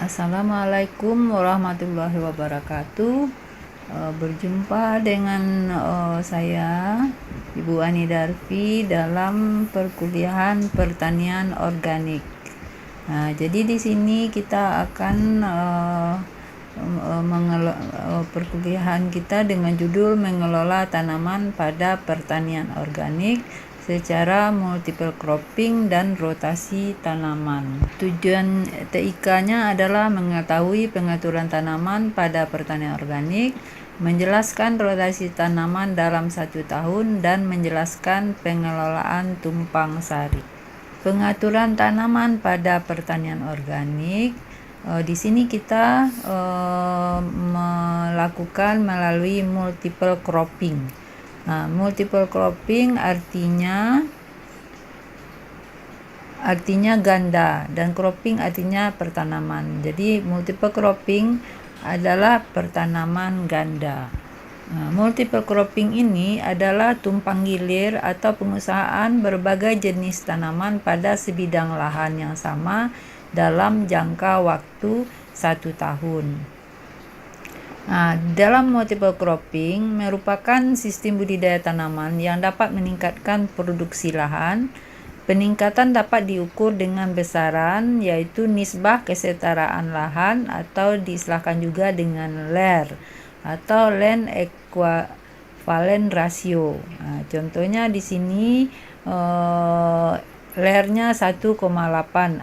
Assalamualaikum warahmatullahi wabarakatuh. Berjumpa dengan saya Ibu Ani Darfi dalam perkuliahan pertanian organik. Jadi di sini kita akan perkuliahan kita dengan judul mengelola tanaman pada pertanian organik secara multiple cropping dan rotasi tanaman. Tujuan TIK-nya adalah mengetahui pengaturan tanaman pada pertanian organik, menjelaskan rotasi tanaman dalam 1 tahun, dan menjelaskan pengelolaan tumpang sari. Pengaturan tanaman pada pertanian organik, di sini kita melakukan melalui multiple cropping. Multiple cropping artinya ganda, dan cropping artinya pertanaman. Jadi multiple cropping adalah pertanaman ganda. Multiple cropping ini adalah tumpang gilir atau pengusahaan berbagai jenis tanaman pada sebidang lahan yang sama dalam jangka waktu 1 tahun. Dalam multiple cropping merupakan sistem budidaya tanaman yang dapat meningkatkan produksi lahan. Peningkatan dapat diukur dengan besaran, yaitu nisbah kesetaraan lahan atau diistilahkan juga dengan LER atau Land Equivalent Ratio. Contohnya di sini LER-nya 1,8,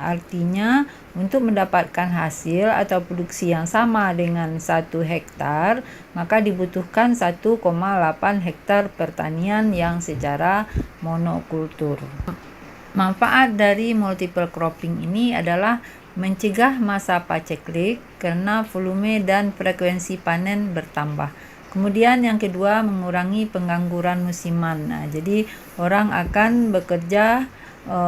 artinya untuk mendapatkan hasil atau produksi yang sama dengan 1 hektar, maka dibutuhkan 1,8 hektar pertanian yang secara monokultur. Manfaat dari multiple cropping ini adalah mencegah masa paceklik karena volume dan frekuensi panen bertambah. Kemudian yang kedua, mengurangi pengangguran musiman. Jadi orang akan bekerja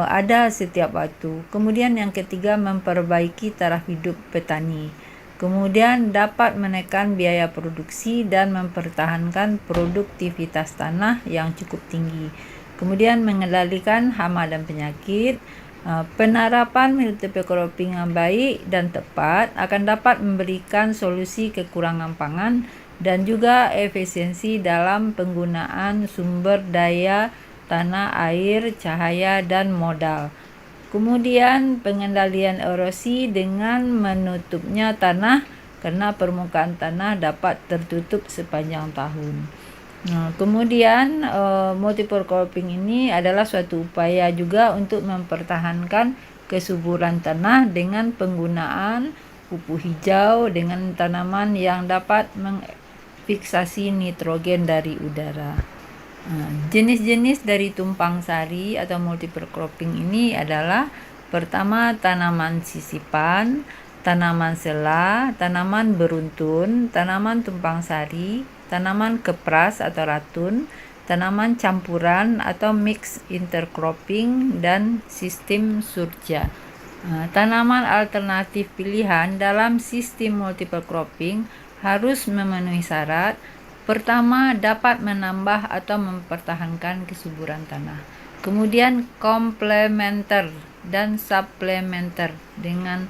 ada setiap waktu. Kemudian yang ketiga, memperbaiki taraf hidup petani. Kemudian dapat menekan biaya produksi dan mempertahankan produktivitas tanah yang cukup tinggi. Kemudian mengendalikan hama dan penyakit. Penerapan multiple cropping yang baik dan tepat akan dapat memberikan solusi kekurangan pangan dan juga efisiensi dalam penggunaan sumber daya tanah, air, cahaya, dan modal. Kemudian pengendalian erosi dengan menutupnya tanah karena permukaan tanah dapat tertutup sepanjang tahun. Kemudian multiple cropping ini adalah suatu upaya juga untuk mempertahankan kesuburan tanah dengan penggunaan pupuk hijau dengan tanaman yang dapat mengfiksasi nitrogen dari udara. Jenis-jenis dari tumpang sari atau multiple cropping ini adalah: pertama, tanaman sisipan, tanaman sela, tanaman beruntun, tanaman tumpang sari, tanaman kepras atau ratun, tanaman campuran atau mix intercropping, dan sistem surja. Tanaman alternatif pilihan dalam sistem multiple cropping harus memenuhi syarat. Pertama, dapat menambah atau mempertahankan kesuburan tanah. Kemudian komplementer dan supplementer dengan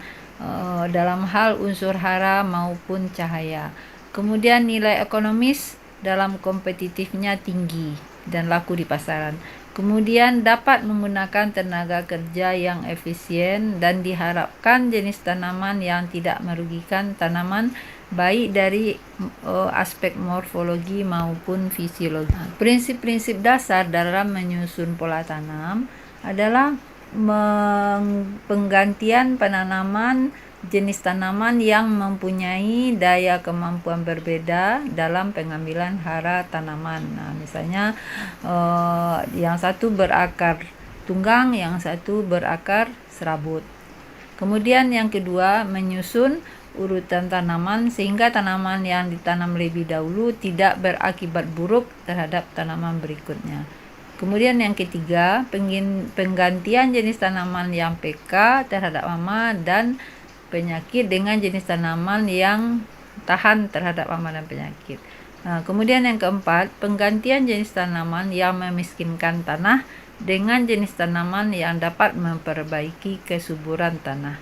dalam hal unsur hara maupun cahaya. Kemudian nilai ekonomis dalam kompetitifnya tinggi dan laku di pasaran. Kemudian dapat menggunakan tenaga kerja yang efisien dan diharapkan jenis tanaman yang tidak merugikan tanaman baik dari aspek morfologi maupun fisiologi. Prinsip-prinsip dasar dalam menyusun pola tanam adalah penggantian penanaman jenis tanaman yang mempunyai daya kemampuan berbeda dalam pengambilan hara tanaman. Misalnya yang satu berakar tunggang, yang satu berakar serabut. Kemudian yang kedua, menyusun urutan tanaman sehingga tanaman yang ditanam lebih dahulu tidak berakibat buruk terhadap tanaman berikutnya. Kemudian yang ketiga, penggantian jenis tanaman yang peka terhadap hama dan penyakit dengan jenis tanaman yang tahan terhadap hama dan penyakit. Kemudian yang keempat, penggantian jenis tanaman yang memiskinkan tanah dengan jenis tanaman yang dapat memperbaiki kesuburan tanah.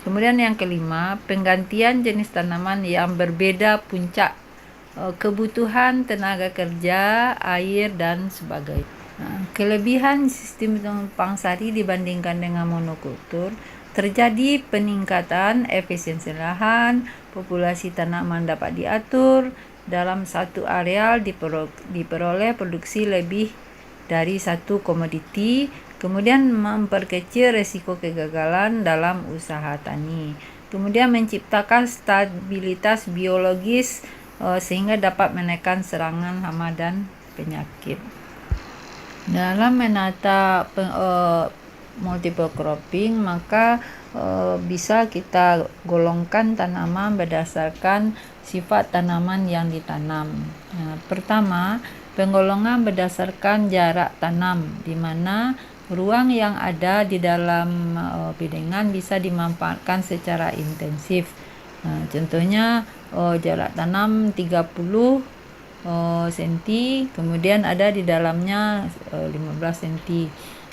Kemudian yang kelima, penggantian jenis tanaman yang berbeda puncak kebutuhan tenaga kerja, air, dan sebagainya. Kelebihan sistem tumpang sari dibandingkan dengan monokultur, terjadi peningkatan efisiensi lahan, populasi tanaman dapat diatur, dalam satu areal diperoleh produksi lebih dari satu komoditi, kemudian memperkecil risiko kegagalan dalam usaha tani, kemudian menciptakan stabilitas biologis sehingga dapat menekan serangan hama dan penyakit. Dalam menata multiple cropping, maka bisa kita golongkan tanaman berdasarkan sifat tanaman yang ditanam. Pertama, penggolongan berdasarkan jarak tanam, di mana ruang yang ada di dalam bidengan bisa dimanfaatkan secara intensif. Contohnya jarak tanam 30 cm, kemudian ada di dalamnya 15 cm.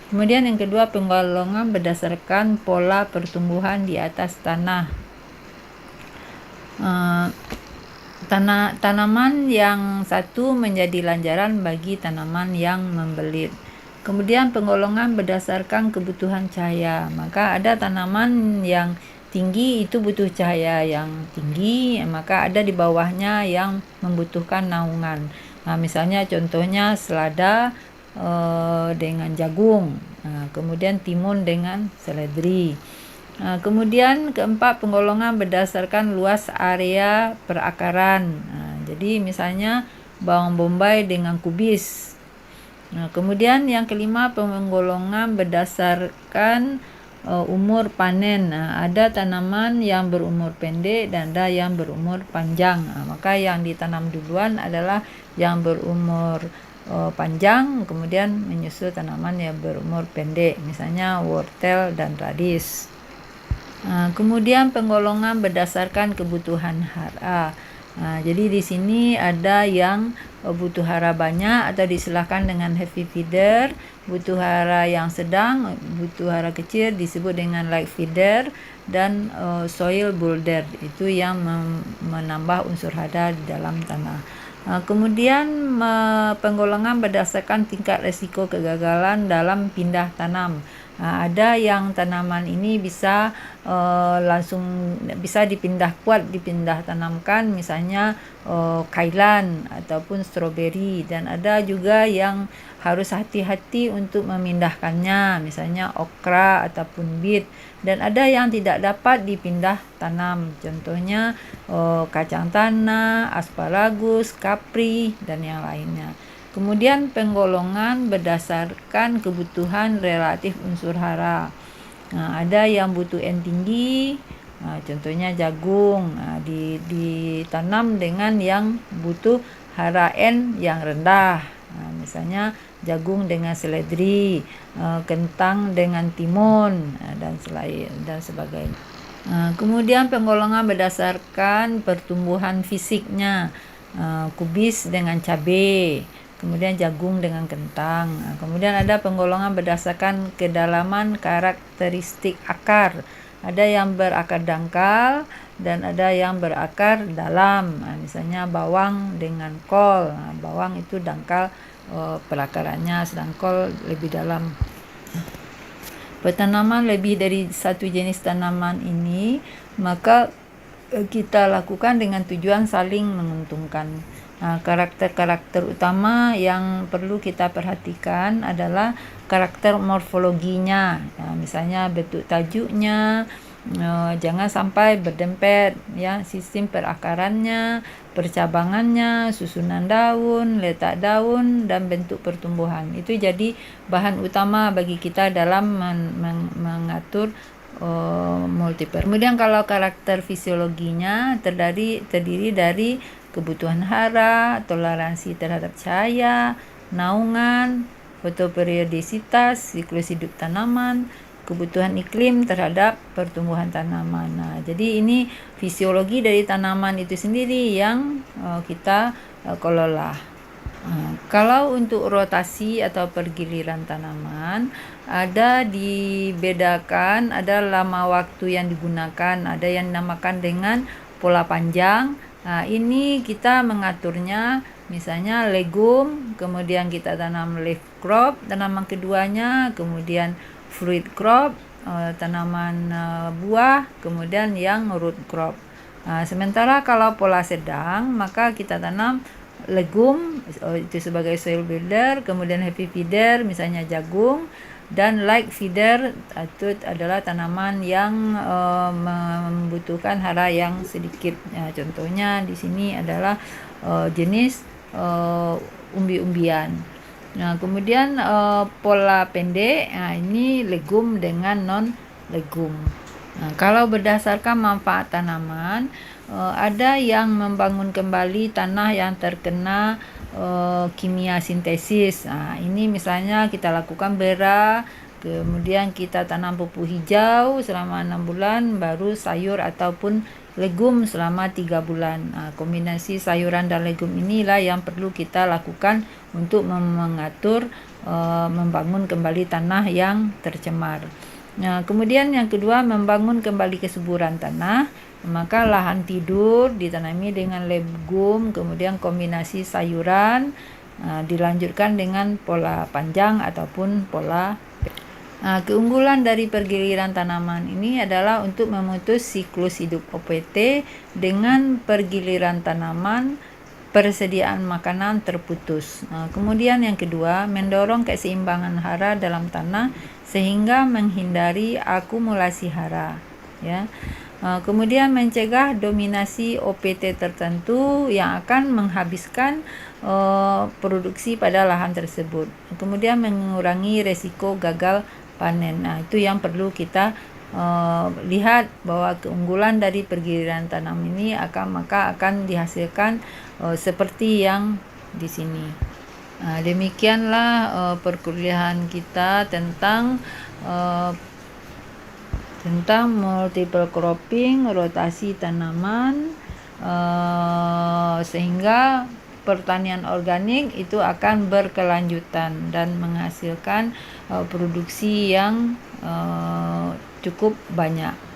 Kemudian yang kedua, penggolongan berdasarkan pola pertumbuhan di atas tanah. Tanaman yang satu menjadi lanjaran bagi tanaman yang membelit. Kemudian penggolongan berdasarkan kebutuhan cahaya, maka ada tanaman yang tinggi itu butuh cahaya yang tinggi, maka ada di bawahnya yang membutuhkan naungan. Misalnya contohnya selada dengan jagung, kemudian timun dengan seledri. Kemudian keempat, penggolongan berdasarkan luas area perakaran. Jadi misalnya bawang bombay dengan kubis. Kemudian yang kelima, penggolongan berdasarkan umur panen. Ada tanaman yang berumur pendek dan ada yang berumur panjang. Maka yang ditanam duluan adalah yang berumur panjang, kemudian menyusul tanaman yang berumur pendek, misalnya wortel dan radish. Kemudian penggolongan berdasarkan kebutuhan hara. Jadi di sini ada yang butuh hara banyak atau disilahkan dengan heavy feeder, butuh hara yang sedang, butuh hara kecil disebut dengan light feeder, dan soil boulder itu yang menambah unsur hara di dalam tanah. Kemudian penggolongan berdasarkan tingkat risiko kegagalan dalam pindah tanam. Ada yang tanaman ini bisa langsung bisa dipindah tanamkan, misalnya kailan ataupun stroberi, dan ada juga yang harus hati-hati untuk memindahkannya, misalnya okra ataupun beet, dan ada yang tidak dapat dipindah tanam, contohnya kacang tanah, asparagus, kapri, dan yang lainnya. Kemudian penggolongan berdasarkan kebutuhan relatif unsur hara. Ada yang butuh N tinggi, contohnya jagung, ditanam dengan yang butuh hara N yang rendah, misalnya jagung dengan seledri, kentang dengan timun, dan sebagainya. Kemudian penggolongan berdasarkan pertumbuhan fisiknya, kubis dengan cabai, kemudian jagung dengan kentang. Kemudian ada penggolongan berdasarkan kedalaman karakteristik akar. Ada yang berakar dangkal dan ada yang berakar dalam. Misalnya bawang dengan kol. Bawang itu dangkal perakarannya, sedang kol lebih dalam. Pertanaman lebih dari satu jenis tanaman ini, maka kita lakukan dengan tujuan saling menguntungkan. Karakter-karakter utama yang perlu kita perhatikan adalah karakter morfologinya, misalnya bentuk tajuknya, jangan sampai berdempet, sistem perakarannya, percabangannya, susunan daun, letak daun, dan bentuk pertumbuhan. Itu jadi bahan utama bagi kita dalam mengatur multiple. Kemudian kalau karakter fisiologinya terdiri dari kebutuhan hara, toleransi terhadap cahaya, naungan, fotoperiodisitas, siklus hidup tanaman, kebutuhan iklim terhadap pertumbuhan tanaman. Jadi ini fisiologi dari tanaman itu sendiri yang kita kelola. Kalau untuk rotasi atau pergiliran tanaman, ada dibedakan, ada lama waktu yang digunakan, ada yang dinamakan dengan pola panjang. Ini kita mengaturnya, misalnya legum, kemudian kita tanam leaf crop, tanaman keduanya, kemudian fruit crop, tanaman buah, kemudian yang root crop. Sementara kalau pola sedang, maka kita tanam legum itu sebagai soil builder, kemudian heavy feeder misalnya jagung, dan light feeder itu adalah tanaman yang membutuhkan hara yang sedikit. Contohnya di sini adalah jenis umbi-umbian. Nah, kemudian pola pendek, ini legum dengan non legum. Nah, kalau berdasarkan manfaat tanaman, ada yang membangun kembali tanah yang terkena kimia sintesis. Ini misalnya kita lakukan bera, kemudian kita tanam pupuk hijau selama 6 bulan, baru sayur ataupun legum selama 3 bulan. Kombinasi sayuran dan legum inilah yang perlu kita lakukan untuk mengatur membangun kembali tanah yang tercemar. Nah, kemudian yang kedua, membangun kembali kesuburan tanah. Maka lahan tidur ditanami dengan legum, kemudian kombinasi sayuran, dilanjutkan dengan pola panjang ataupun pola. Keunggulan dari pergiliran tanaman ini adalah untuk memutus siklus hidup OPT. Dengan pergiliran tanaman, persediaan makanan terputus. Kemudian yang kedua, mendorong keseimbangan hara dalam tanah sehingga menghindari akumulasi hara, ya. Kemudian mencegah dominasi OPT tertentu yang akan menghabiskan produksi pada lahan tersebut. Kemudian mengurangi resiko gagal panen. Itu yang perlu kita lihat, bahwa keunggulan dari pergiliran tanam ini akan dihasilkan seperti yang di sini. Demikianlah perkuliahan kita tentang multiple cropping, rotasi tanaman, sehingga pertanian organik itu akan berkelanjutan dan menghasilkan produksi yang cukup banyak.